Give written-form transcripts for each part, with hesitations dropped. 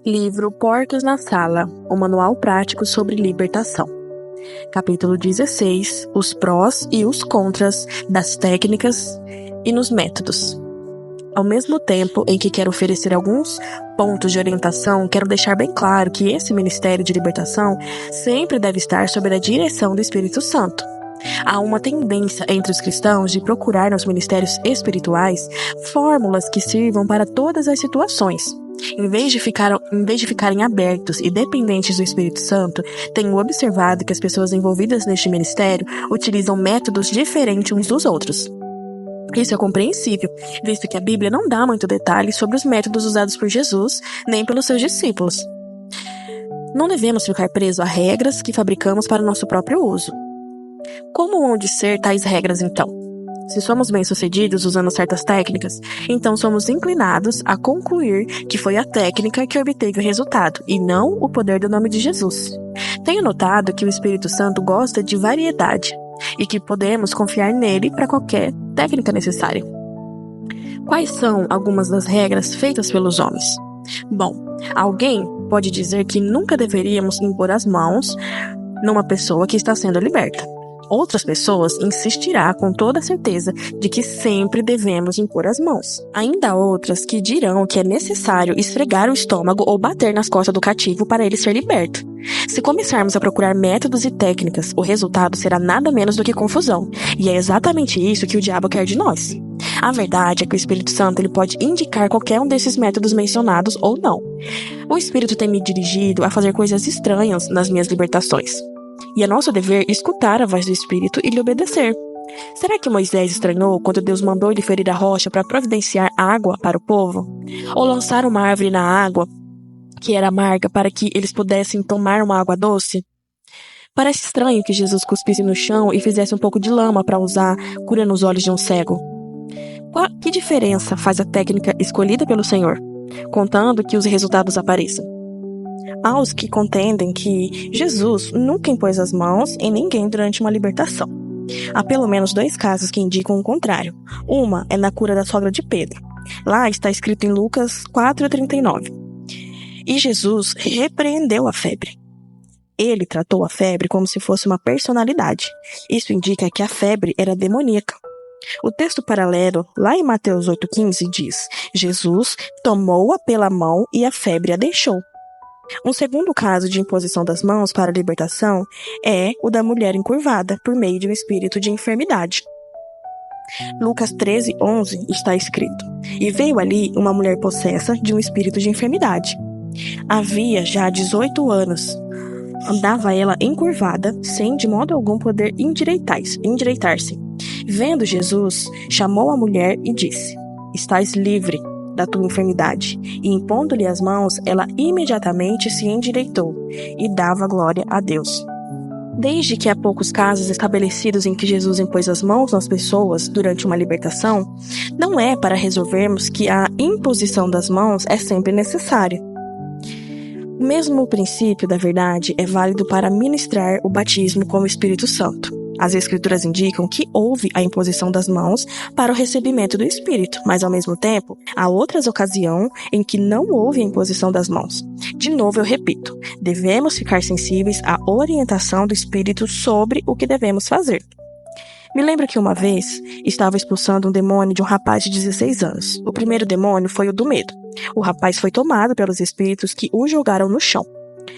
Livro Porcos na Sala, um manual prático sobre libertação. Capítulo 16, os prós e os contras das técnicas e nos métodos. Ao mesmo tempo em que quero oferecer alguns pontos de orientação, quero deixar bem claro que esse ministério de libertação sempre deve estar sob a direção do Espírito Santo. Há uma tendência entre os cristãos de procurar nos ministérios espirituais fórmulas que sirvam para todas as situações. Em vez de ficarem abertos e dependentes do Espírito Santo, tenho observado que as pessoas envolvidas neste ministério utilizam métodos diferentes uns dos outros. Isso é compreensível, visto que a Bíblia não dá muito detalhe sobre os métodos usados por Jesus, nem pelos seus discípulos. Não devemos ficar presos a regras que fabricamos para o nosso próprio uso. Como hão de ser tais regras, então? Se somos bem-sucedidos usando certas técnicas, então somos inclinados a concluir que foi a técnica que obteve o resultado, e não o poder do nome de Jesus. Tenho notado que o Espírito Santo gosta de variedade, e que podemos confiar nele para qualquer técnica necessária. Quais são algumas das regras feitas pelos homens? Bom, alguém pode dizer que nunca deveríamos impor as mãos numa pessoa que está sendo liberta. Outras pessoas insistirão com toda certeza de que sempre devemos impor as mãos. Ainda há outras que dirão que é necessário esfregar o estômago ou bater nas costas do cativo para ele ser liberto. Se começarmos a procurar métodos e técnicas, o resultado será nada menos do que confusão. E é exatamente isso que o diabo quer de nós. A verdade é que o Espírito Santo ele pode indicar qualquer um desses métodos mencionados ou não. O Espírito tem me dirigido a fazer coisas estranhas nas minhas libertações. E é nosso dever escutar a voz do Espírito e lhe obedecer. Será que Moisés estranhou quando Deus mandou ele ferir a rocha para providenciar água para o povo? Ou lançar uma árvore na água, que era amarga, para que eles pudessem tomar uma água doce? Parece estranho que Jesus cuspisse no chão e fizesse um pouco de lama para usar cura nos olhos de um cego. Que diferença faz a técnica escolhida pelo Senhor, contando que os resultados apareçam? Há os que contendem que Jesus nunca impôs as mãos em ninguém durante uma libertação. Há pelo menos 2 casos que indicam o contrário. Uma é na cura da sogra de Pedro. Lá está escrito em Lucas 4:39. E Jesus repreendeu a febre. Ele tratou a febre como se fosse uma personalidade. Isso indica que a febre era demoníaca. O texto paralelo, lá em Mateus 8:15, diz: Jesus tomou-a pela mão e a febre a deixou. Um segundo caso de imposição das mãos para a libertação é o da mulher encurvada por meio de um espírito de enfermidade. Lucas 13:11 está escrito: E veio ali uma mulher possessa de um espírito de enfermidade. Havia já 18 anos. Andava ela encurvada, sem de modo algum poder endireitar-se. Vendo Jesus, chamou a mulher e disse: Estás livre da tua enfermidade. E impondo-lhe as mãos, ela imediatamente se endireitou e dava glória a Deus. Desde que há poucos casos estabelecidos em que Jesus impôs as mãos nas pessoas durante uma libertação, não é para resolvermos que a imposição das mãos é sempre necessária. O mesmo princípio da verdade é válido para ministrar o batismo com o Espírito Santo. As Escrituras indicam que houve a imposição das mãos para o recebimento do Espírito, mas ao mesmo tempo, há outras ocasiões em que não houve a imposição das mãos. De novo eu repito, devemos ficar sensíveis à orientação do Espírito sobre o que devemos fazer. Me lembro que uma vez estava expulsando um demônio de um rapaz de 16 anos. O primeiro demônio foi o do medo. O rapaz foi tomado pelos espíritos que o jogaram no chão.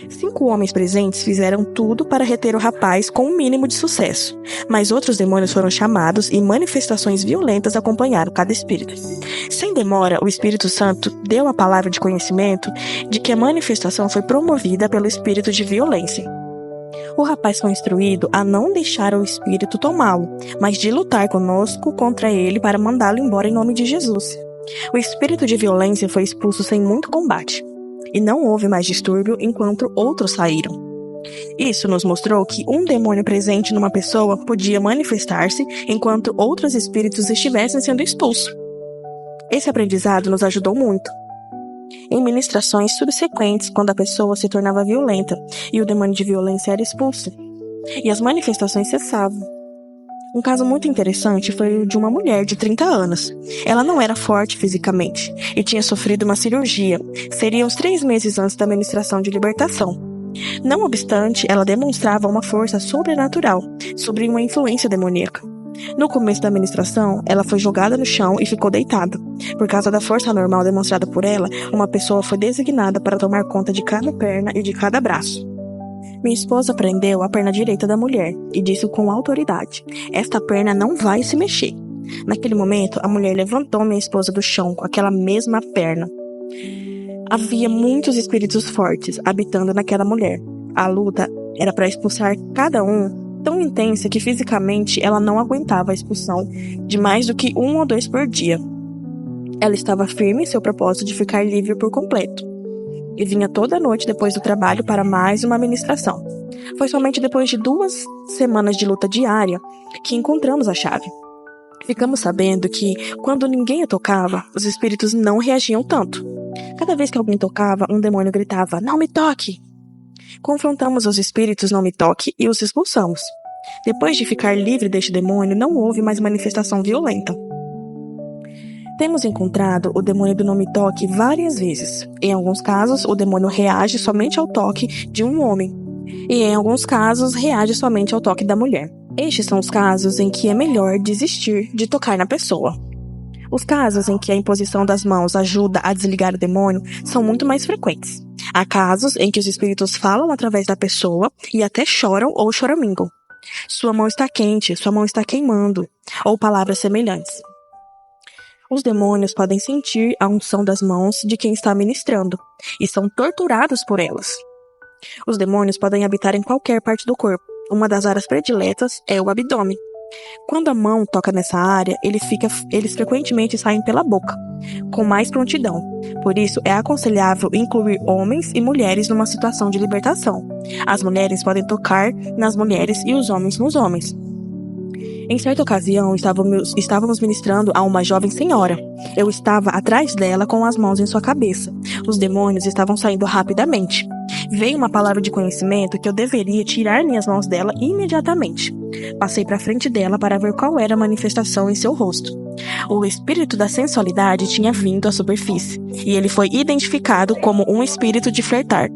5 homens presentes fizeram tudo para reter o rapaz com um mínimo de sucesso, mas outros demônios foram chamados e manifestações violentas acompanharam cada espírito. Sem demora, o Espírito Santo deu a palavra de conhecimento de que a manifestação foi promovida pelo espírito de violência. O rapaz foi instruído a não deixar o espírito tomá-lo, mas de lutar conosco contra ele para mandá-lo embora em nome de Jesus. O espírito de violência foi expulso sem muito combate. E não houve mais distúrbio enquanto outros saíram. Isso nos mostrou que um demônio presente numa pessoa podia manifestar-se enquanto outros espíritos estivessem sendo expulsos. Esse aprendizado nos ajudou muito. Em ministrações subsequentes, quando a pessoa se tornava violenta e o demônio de violência era expulso, e as manifestações cessavam. Um caso muito interessante foi o de uma mulher de 30 anos. Ela não era forte fisicamente e tinha sofrido uma cirurgia. Seria uns 3 meses antes da ministração de libertação. Não obstante, ela demonstrava uma força sobrenatural sobre uma influência demoníaca. No começo da ministração, ela foi jogada no chão e ficou deitada. Por causa da força anormal demonstrada por ela, uma pessoa foi designada para tomar conta de cada perna e de cada braço. Minha esposa prendeu a perna direita da mulher e disse com autoridade: "Esta perna não vai se mexer." Naquele momento, a mulher levantou minha esposa do chão com aquela mesma perna. Havia muitos espíritos fortes habitando naquela mulher. A luta era para expulsar cada um, tão intensa que fisicamente ela não aguentava a expulsão de mais do que 1 ou 2 por dia. Ela estava firme em seu propósito de ficar livre por completo. E vinha toda noite depois do trabalho para mais uma ministração. Foi somente depois de 2 semanas de luta diária que encontramos a chave. Ficamos sabendo que, quando ninguém a tocava, os espíritos não reagiam tanto. Cada vez que alguém tocava, um demônio gritava: "Não me toque!" Confrontamos os espíritos "não me toque" e os expulsamos. Depois de ficar livre deste demônio, não houve mais manifestação violenta. Temos encontrado o demônio do "não me toque" várias vezes. Em alguns casos, o demônio reage somente ao toque de um homem, e em alguns casos, reage somente ao toque da mulher. Estes são os casos em que é melhor desistir de tocar na pessoa. Os casos em que a imposição das mãos ajuda a desligar o demônio são muito mais frequentes. Há casos em que os espíritos falam através da pessoa e até choram ou choramingam. "Sua mão está quente, sua mão está queimando", ou palavras semelhantes. Os demônios podem sentir a unção das mãos de quem está ministrando e são torturados por elas. Os demônios podem habitar em qualquer parte do corpo. Uma das áreas prediletas é o abdômen. Quando a mão toca nessa área, eles frequentemente saem pela boca, com mais prontidão. Por isso, é aconselhável incluir homens e mulheres numa situação de libertação. As mulheres podem tocar nas mulheres e os homens nos homens. Em certa ocasião, estávamos ministrando a uma jovem senhora. Eu estava atrás dela com as mãos em sua cabeça. Os demônios estavam saindo rapidamente. Veio uma palavra de conhecimento que eu deveria tirar minhas mãos dela imediatamente. Passei para frente dela para ver qual era a manifestação em seu rosto. O espírito da sensualidade tinha vindo à superfície, e ele foi identificado como um espírito de flertar.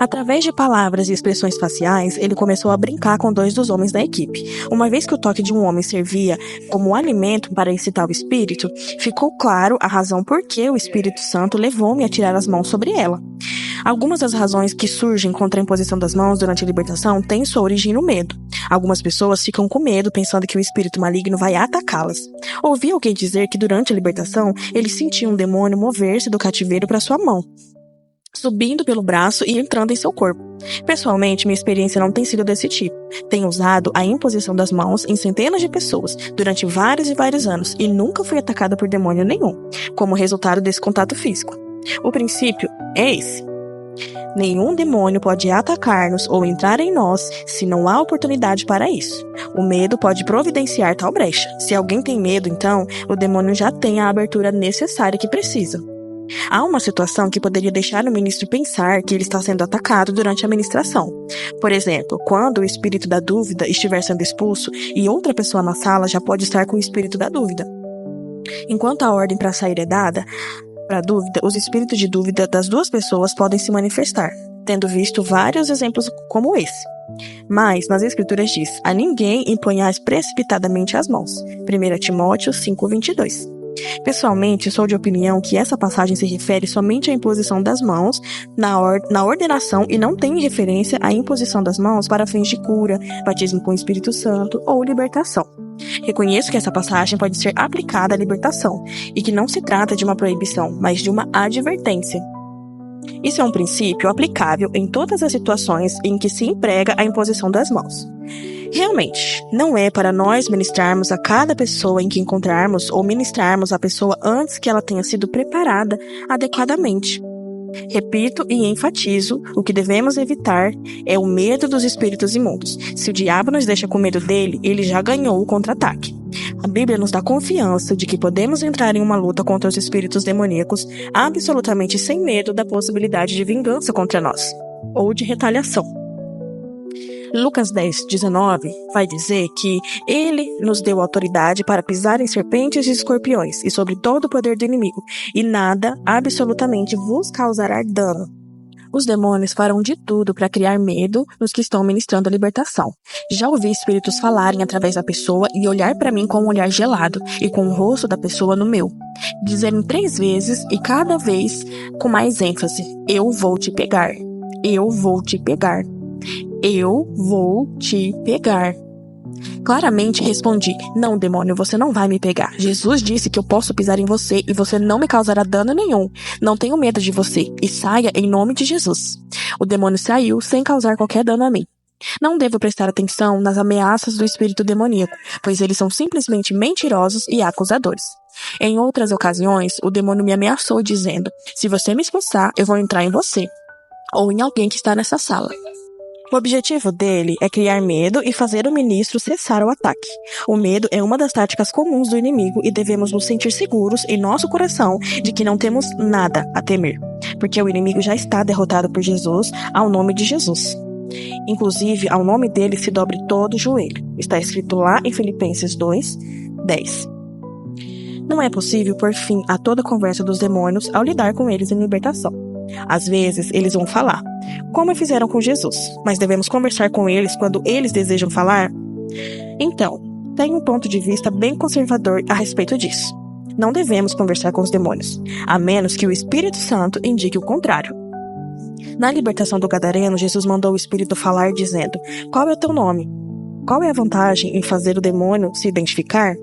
Através de palavras e expressões faciais, ele começou a brincar com 2 dos homens da equipe. Uma vez que o toque de um homem servia como alimento para incitar o espírito, ficou claro a razão por que o Espírito Santo levou-me a tirar as mãos sobre ela. Algumas das razões que surgem contra a imposição das mãos durante a libertação têm sua origem no medo. Algumas pessoas ficam com medo pensando que o espírito maligno vai atacá-las. Ouvi alguém dizer que durante a libertação, eles sentiam um demônio mover-se do cativeiro para sua mão, subindo pelo braço e entrando em seu corpo. Pessoalmente, minha experiência não tem sido desse tipo. Tenho usado a imposição das mãos em centenas de pessoas durante vários e vários anos e nunca fui atacada por demônio nenhum, como resultado desse contato físico. O princípio é esse. Nenhum demônio pode atacar-nos ou entrar em nós se não há oportunidade para isso. O medo pode providenciar tal brecha. Se alguém tem medo, então, o demônio já tem a abertura necessária que precisa. Há uma situação que poderia deixar o ministro pensar que ele está sendo atacado durante a ministração. Por exemplo, quando o espírito da dúvida estiver sendo expulso e outra pessoa na sala já pode estar com o espírito da dúvida. Enquanto a ordem para sair é dada, para a dúvida, os espíritos de dúvida das 2 pessoas podem se manifestar, tendo visto vários exemplos como esse. Mas, nas Escrituras diz: "A ninguém imponhais precipitadamente as mãos." 1 Timóteo 5:22. Pessoalmente, sou de opinião que essa passagem se refere somente à imposição das mãos na ordenação e não tem referência à imposição das mãos para fins de cura, batismo com o Espírito Santo ou libertação. Reconheço que essa passagem pode ser aplicada à libertação e que não se trata de uma proibição, mas de uma advertência. Isso é um princípio aplicável em todas as situações em que se emprega a imposição das mãos. Realmente, não é para nós ministrarmos a cada pessoa em que encontrarmos ou ministrarmos a pessoa antes que ela tenha sido preparada adequadamente. Repito e enfatizo, o que devemos evitar é o medo dos espíritos imundos. Se o diabo nos deixa com medo dele, ele já ganhou o contra-ataque. A Bíblia nos dá confiança de que podemos entrar em uma luta contra os espíritos demoníacos absolutamente sem medo da possibilidade de vingança contra nós, ou de retaliação. Lucas 10:19 vai dizer que ele nos deu autoridade para pisar em serpentes e escorpiões e sobre todo o poder do inimigo, e nada absolutamente vos causará dano. Os demônios farão de tudo para criar medo nos que estão ministrando a libertação. Já ouvi espíritos falarem através da pessoa e olhar para mim com um olhar gelado e com o rosto da pessoa no meu. Dizerem 3 vezes e cada vez com mais ênfase: eu vou te pegar. Eu vou te pegar. Eu vou te pegar. Claramente respondi: não, demônio, você não vai me pegar. Jesus disse que eu posso pisar em você e você não me causará dano nenhum. Não tenho medo de você e saia em nome de Jesus. O demônio saiu sem causar qualquer dano a mim. Não devo prestar atenção nas ameaças do espírito demoníaco, pois eles são simplesmente mentirosos e acusadores. Em outras ocasiões, o demônio me ameaçou dizendo: se você me expulsar, eu vou entrar em você ou em alguém que está nessa sala. O objetivo dele é criar medo e fazer o ministro cessar o ataque. O medo é uma das táticas comuns do inimigo e devemos nos sentir seguros em nosso coração de que não temos nada a temer, porque o inimigo já está derrotado por Jesus, ao nome de Jesus. Inclusive, ao nome dele se dobre todo o joelho. Está escrito lá em Filipenses 2:10. Não é possível pôr fim a toda conversa dos demônios ao lidar com eles em libertação. Às vezes, eles vão falar, como fizeram com Jesus, mas devemos conversar com eles quando eles desejam falar? Então, tenho um ponto de vista bem conservador a respeito disso. Não devemos conversar com os demônios, a menos que o Espírito Santo indique o contrário. Na libertação do gadareno, Jesus mandou o Espírito falar dizendo: qual é o teu nome? Qual é a vantagem em fazer o demônio se identificar?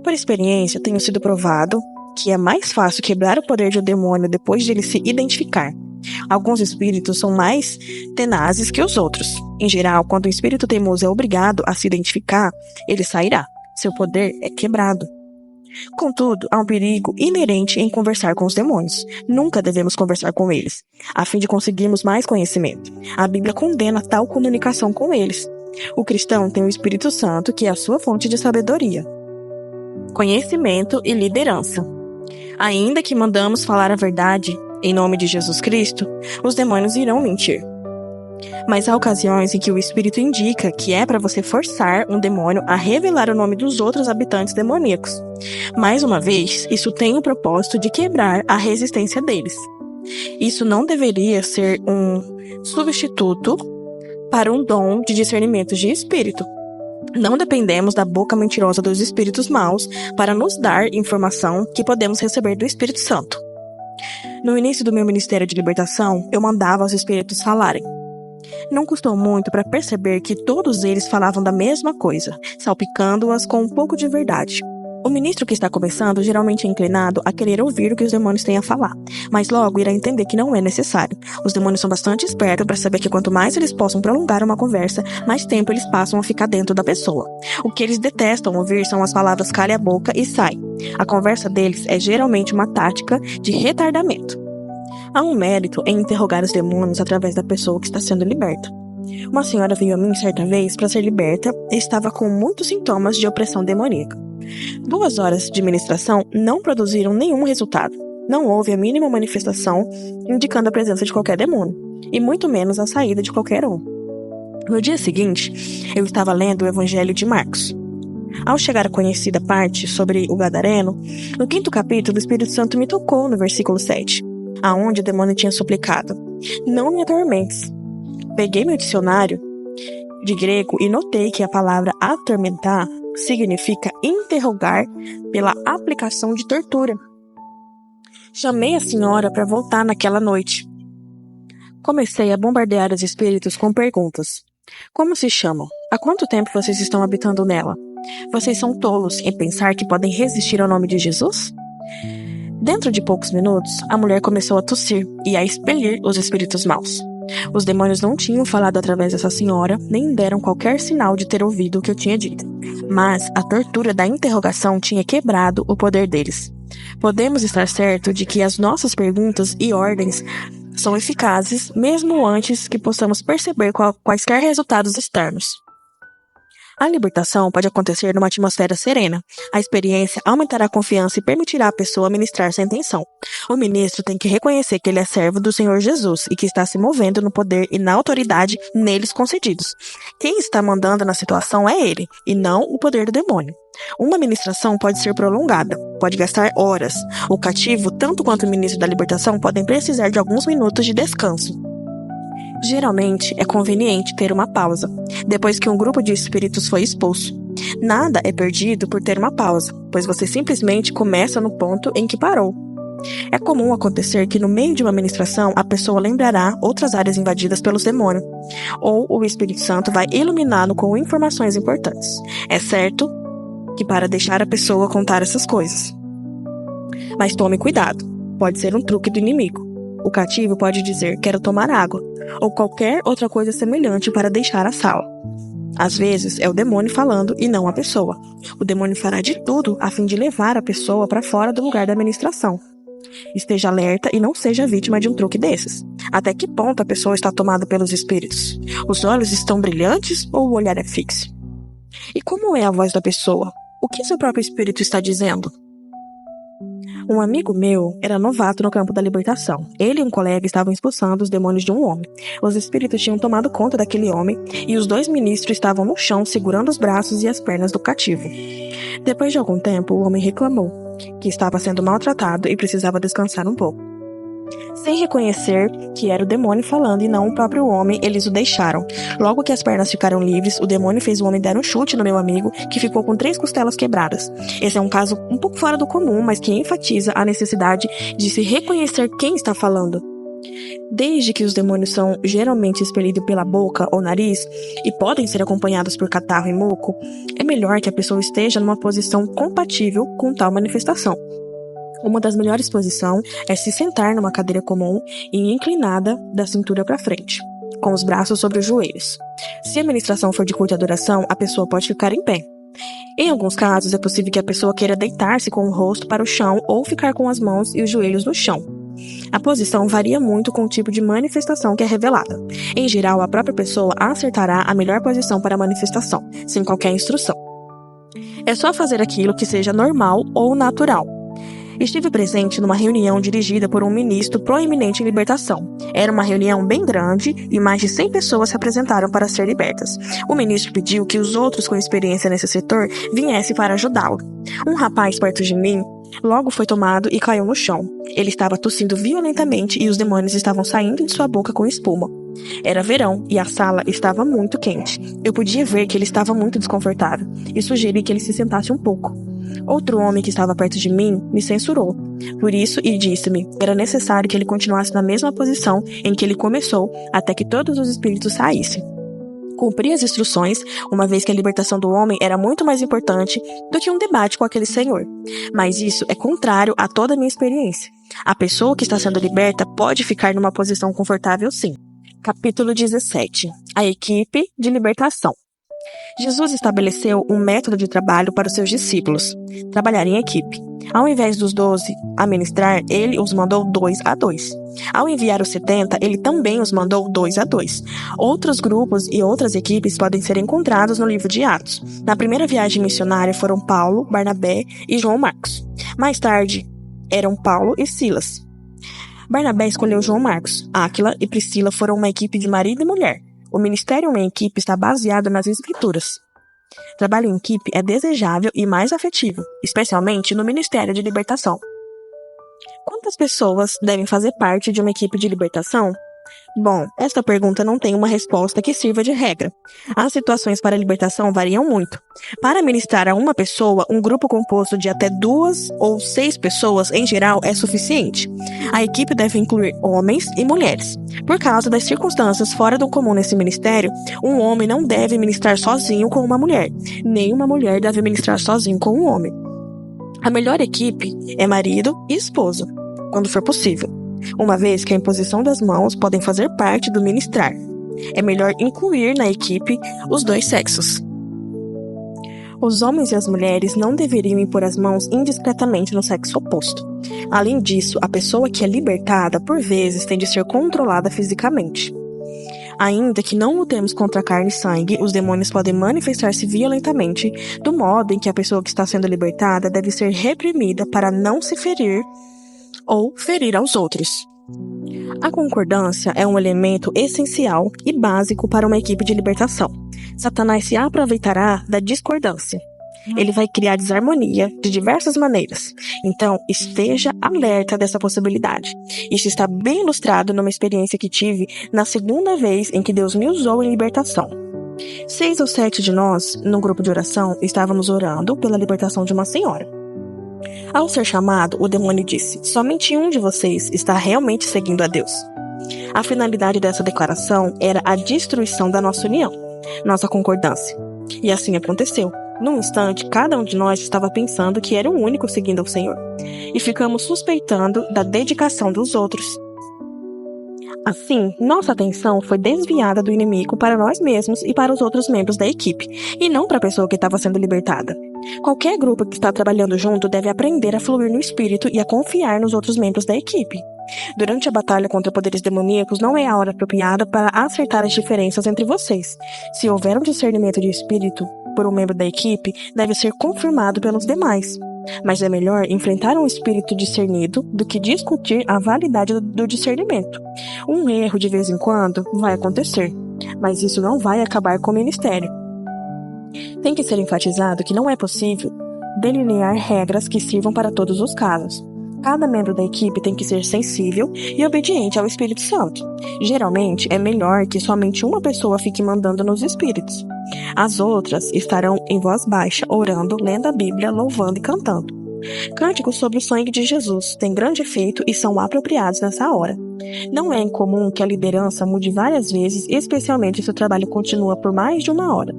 Por experiência, tenho sido provado que é mais fácil quebrar o poder de um demônio depois de ele se identificar. Alguns espíritos são mais tenazes que os outros. Em geral, quando um espírito teimoso é obrigado a se identificar, ele sairá. Seu poder é quebrado. Contudo, há um perigo inerente em conversar com os demônios. Nunca devemos conversar com eles, a fim de conseguirmos mais conhecimento. A Bíblia condena tal comunicação com eles. O cristão tem o Espírito Santo, que é a sua fonte de sabedoria, conhecimento e liderança. Ainda que mandamos falar a verdade em nome de Jesus Cristo, os demônios irão mentir. Mas há ocasiões em que o Espírito indica que é para você forçar um demônio a revelar o nome dos outros habitantes demoníacos. Mais uma vez, isso tem o propósito de quebrar a resistência deles. Isso não deveria ser um substituto para um dom de discernimento de espírito. Não dependemos da boca mentirosa dos espíritos maus para nos dar informação que podemos receber do Espírito Santo. No início do meu ministério de libertação, eu mandava os espíritos falarem. Não custou muito para perceber que todos eles falavam da mesma coisa, salpicando-as com um pouco de verdade. O ministro que está começando geralmente é inclinado a querer ouvir o que os demônios têm a falar, mas logo irá entender que não é necessário. Os demônios são bastante espertos para saber que quanto mais eles possam prolongar uma conversa, mais tempo eles passam a ficar dentro da pessoa. O que eles detestam ouvir são as palavras "cale a boca" e "sai". A conversa deles é geralmente uma tática de retardamento. Há um mérito em interrogar os demônios através da pessoa que está sendo liberta. Uma senhora veio a mim certa vez para ser liberta e estava com muitos sintomas de opressão demoníaca. 2 horas de ministração não produziram nenhum resultado. Não houve a mínima manifestação indicando a presença de qualquer demônio, e muito menos a saída de qualquer um. No dia seguinte, eu estava lendo o Evangelho de Marcos. Ao chegar à conhecida parte sobre o gadareno, no 5º capítulo, o Espírito Santo me tocou no versículo 7, aonde o demônio tinha suplicado: não me atormentes. Peguei meu dicionário de grego e notei que a palavra atormentar significa interrogar pela aplicação de tortura. Chamei a senhora para voltar naquela noite. Comecei a bombardear os espíritos com perguntas. Como se chamam? Há quanto tempo vocês estão habitando nela? Vocês são tolos em pensar que podem resistir ao nome de Jesus? Dentro de poucos minutos, a mulher começou a tossir e a expelir os espíritos maus. Os demônios não tinham falado através dessa senhora, nem deram qualquer sinal de ter ouvido o que eu tinha dito. Mas a tortura da interrogação tinha quebrado o poder deles. Podemos estar certos de que as nossas perguntas e ordens são eficazes, mesmo antes que possamos perceber quaisquer resultados externos. A libertação pode acontecer numa atmosfera serena. A experiência aumentará a confiança e permitirá à pessoa ministrar sem tensão. O ministro tem que reconhecer que ele é servo do Senhor Jesus e que está se movendo no poder e na autoridade neles concedidos. Quem está mandando na situação é ele, e não o poder do demônio. Uma ministração pode ser prolongada, pode gastar horas. O cativo, tanto quanto o ministro da libertação, podem precisar de alguns minutos de descanso. Geralmente, é conveniente ter uma pausa, depois que um grupo de espíritos foi expulso. Nada é perdido por ter uma pausa, pois você simplesmente começa no ponto em que parou. É comum acontecer que no meio de uma ministração a pessoa lembrará outras áreas invadidas pelos demônios, ou o Espírito Santo vai iluminá-lo com informações importantes. É certo que para deixar a pessoa contar essas coisas. Mas tome cuidado, pode ser um truque do inimigo. O cativo pode dizer quero tomar água, ou qualquer outra coisa semelhante para deixar a sala. Às vezes é o demônio falando e não a pessoa. O demônio fará de tudo a fim de levar a pessoa para fora do lugar da ministração. Esteja alerta e não seja vítima de um truque desses. Até que ponto a pessoa está tomada pelos espíritos? Os olhos estão brilhantes ou o olhar é fixo? E como é a voz da pessoa? O que seu próprio espírito está dizendo? Um amigo meu era novato no campo da libertação. Ele e um colega estavam expulsando os demônios de um homem. Os espíritos tinham tomado conta daquele homem e os dois ministros estavam no chão segurando os braços e as pernas do cativo. Depois de algum tempo, o homem reclamou que estava sendo maltratado e precisava descansar um pouco. Sem reconhecer que era o demônio falando e não o próprio homem, eles o deixaram. Logo que as pernas ficaram livres, o demônio fez o homem dar um chute no meu amigo, que ficou com 3 costelas quebradas. Esse é um caso um pouco fora do comum, mas que enfatiza a necessidade de se reconhecer quem está falando. Desde que os demônios são geralmente expelidos pela boca ou nariz e podem ser acompanhados por catarro e muco, é melhor que a pessoa esteja numa posição compatível com tal manifestação. Uma das melhores posições é se sentar numa cadeira comum e inclinada da cintura para frente, com os braços sobre os joelhos. Se a ministração for de curta duração, a pessoa pode ficar em pé. Em alguns casos, é possível que a pessoa queira deitar-se com o rosto para o chão ou ficar com as mãos e os joelhos no chão. A posição varia muito com o tipo de manifestação que é revelada. Em geral, a própria pessoa acertará a melhor posição para a manifestação, sem qualquer instrução. É só fazer aquilo que seja normal ou natural. Estive presente numa reunião dirigida por um ministro proeminente em libertação. Era uma reunião bem grande e mais de 100 pessoas se apresentaram para ser libertas. O ministro pediu que os outros com experiência nesse setor viessem para ajudá-lo. Um rapaz perto de mim logo foi tomado e caiu no chão. Ele estava tossindo violentamente e os demônios estavam saindo de sua boca com espuma. Era verão e a sala estava muito quente. Eu podia ver que ele estava muito desconfortável e sugeri que ele se sentasse um pouco. Outro homem que estava perto de mim me censurou por isso e disse-me que era necessário que ele continuasse na mesma posição em que ele começou até que todos os espíritos saíssem. Cumpri as instruções, uma vez que a libertação do homem era muito mais importante do que um debate com aquele senhor. Mas isso é contrário a toda a minha experiência. A pessoa que está sendo liberta pode ficar numa posição confortável sim. Capítulo 17. A equipe de libertação. Jesus estabeleceu um método de trabalho para os seus discípulos, trabalhar em equipe. Ao invés dos 12 a ministrar, ele os mandou 2 a 2. Ao enviar os 70, ele também os mandou 2 a 2. Outros grupos e outras equipes podem ser encontrados no livro de Atos. Na primeira viagem missionária foram Paulo, Barnabé e João Marcos. Mais tarde, eram Paulo e Silas. Barnabé escolheu João Marcos. Áquila e Priscila foram uma equipe de marido e mulher. O ministério em equipe está baseado nas Escrituras. Trabalho em equipe é desejável e mais afetivo, especialmente no Ministério de Libertação. Quantas pessoas devem fazer parte de uma equipe de libertação? Bom, esta pergunta não tem uma resposta que sirva de regra. As situações para a libertação variam muito. Para ministrar a uma pessoa, um grupo composto de até 2 ou 6 pessoas, em geral, é suficiente. A equipe deve incluir homens e mulheres. Por causa das circunstâncias fora do comum nesse ministério, um homem não deve ministrar sozinho com uma mulher, nem uma mulher deve ministrar sozinho com um homem. A melhor equipe é marido e esposa, quando for possível, uma vez que a imposição das mãos podem fazer parte do ministrar. É melhor incluir na equipe os 2 sexos. Os homens e as mulheres não deveriam impor as mãos indiscretamente no sexo oposto. Além disso, a pessoa que é libertada, por vezes, tem de ser controlada fisicamente. Ainda que não lutemos contra carne e sangue, os demônios podem manifestar-se violentamente, do modo em que a pessoa que está sendo libertada deve ser reprimida para não se ferir ou ferir aos outros. A concordância é um elemento essencial e básico para uma equipe de libertação. Satanás se aproveitará da discordância. Ele vai criar desarmonia de diversas maneiras. Então, esteja alerta dessa possibilidade. Isso está bem ilustrado numa experiência que tive na segunda vez em que Deus me usou em libertação. 6 ou 7 de nós, num grupo de oração, estávamos orando pela libertação de uma senhora. Ao ser chamado, o demônio disse: somente um de vocês está realmente seguindo a Deus. A finalidade dessa declaração era a destruição da nossa união, nossa concordância. E assim aconteceu. Num instante, cada um de nós estava pensando que era o único seguindo ao Senhor. E ficamos suspeitando da dedicação dos outros. Assim, nossa atenção foi desviada do inimigo para nós mesmos e para os outros membros da equipe, e não para a pessoa que estava sendo libertada. Qualquer grupo que está trabalhando junto deve aprender a fluir no espírito e a confiar nos outros membros da equipe. Durante a batalha contra poderes demoníacos, não é a hora apropriada para acertar as diferenças entre vocês. Se houver um discernimento de espírito por um membro da equipe, deve ser confirmado pelos demais. Mas é melhor enfrentar um espírito discernido do que discutir a validade do discernimento. Um erro de vez em quando vai acontecer, mas isso não vai acabar com o ministério. Tem que ser enfatizado que não é possível delinear regras que sirvam para todos os casos. Cada membro da equipe tem que ser sensível e obediente ao Espírito Santo. Geralmente, é melhor que somente uma pessoa fique mandando nos espíritos. As outras estarão em voz baixa, orando, lendo a Bíblia, louvando e cantando. Cânticos sobre o sangue de Jesus têm grande efeito e são apropriados nessa hora. Não é incomum que a liderança mude várias vezes, especialmente se o trabalho continua por mais de uma hora.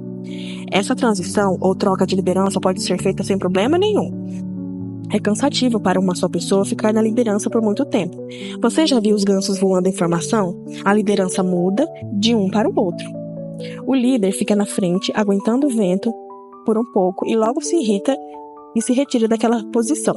Essa transição ou troca de liderança pode ser feita sem problema nenhum. É cansativo para uma só pessoa ficar na liderança por muito tempo. Você já viu os gansos voando em formação? A liderança muda de um para o outro. O líder fica na frente, aguentando o vento por um pouco e logo se irrita e se retira daquela posição,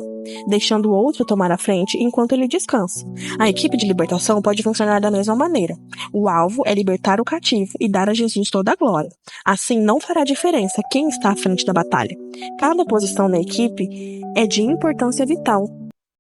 deixando o outro tomar a frente enquanto ele descansa. A equipe de libertação pode funcionar da mesma maneira. O alvo é libertar o cativo e dar a Jesus toda a glória. Assim, não fará diferença quem está à frente da batalha. Cada posição na equipe é de importância vital.